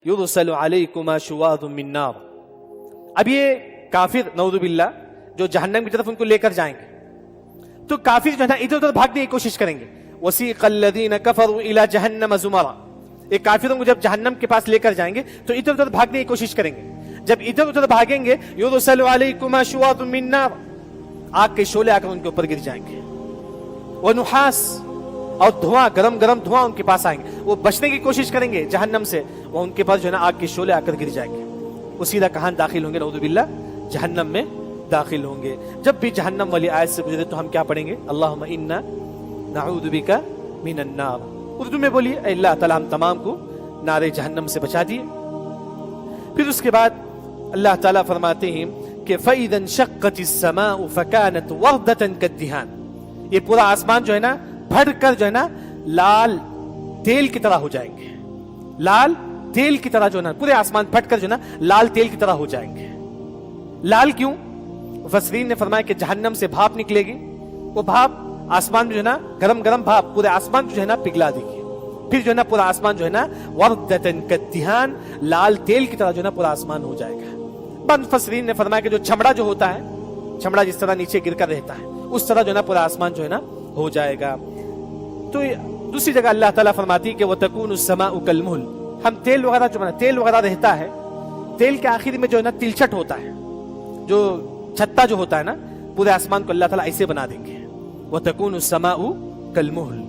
युरसलु अलैकुमा शुवादुम मिन नार। अब ये काफिर नऊज़ु बिल्लाह जो जहन्नम की तरफ उनको लेकर जाएंगे, तो काफिर जो है ना इधर उधर भागने की कोशिश करेंगे। वसीक़ल लज़ीना कफ़रू इला जहन्नम ज़ुमरा, एक काफिरों को जब जहन्नम के पास लेकर जाएंगे तो इधर उधर भागने की कोशिश करेंगे। जब इधर उधर भागेंगे युरसलु अलैकुमा शुवादुम मिन नार, आग के शोले आकर उनके ऊपर गिर जाएंगे। वो नुहास, और धुआं, गरम गरम धुआं उनके पास आएंगे। वो बचने की कोशिश करेंगे जहन्नम से, वो उनके पास जो है ना आग के शोले आकर गिर जाएंगे। वो सीधा कहां दाखिल होंगे? नऊज़ु बिल्लाह जहन्नम में दाखिल होंगे। जब भी जहन्नम वाली आयत से गुजरे तो हम क्या पढ़ेंगे? अल्लाहुम्मा इन्ना नऊज़ु बिका मिनन नार। उर्दू में बोलिए, अल्लाह ताला हम तमाम को नारे जहन्नम से बचा दिए। फिर उसके बाद अल्लाह ताला फरमाते हैं कि फ़इज़ा इंशक़्क़तिस समाउ फ़कानत वरदतन कद्दिहान, ये पूरा आसमान जो है ना भड़कर जो है ना लाल तेल की तरह हो जाएंगे। लाल तेल की तरह जो है ना पूरे आसमान फटकर जो है ना लाल तेल की तरह हो जाएंगे। लाल क्यों? मुफस्सिरीन ने फरमाया कि जहन्नम से भाप निकलेगी, वो भाप आसमान में जो है ना गरम गरम भाप पूरे आसमान को जो है ना पिघला देगी। फिर जो है ना पूरा आसमान जो है ना वरदतन कद्दिहान, लाल तेल की तरह जो है ना पूरा आसमान हो जाएगा। मुफस्सिरीन ने फरमाया कि जो चमड़ा जो होता है, चमड़ा जिस तरह नीचे गिरकर रहता है, उस तरह जो है ना पूरा आसमान जो है ना हो जाएगा। तो दूसरी जगह अल्लाह ताला फरमाती है कि वो तकूनु समाउ कलमुहल, हम तेल वगैरह जो है तेल वगैरह रहता है, तेल के आखिर में जो है ना तिलछट होता है, जो छत्ता जो होता है ना, पूरे आसमान को अल्लाह ताला ऐसे बना देंगे। वो तकूनु समाउ कलमुहल।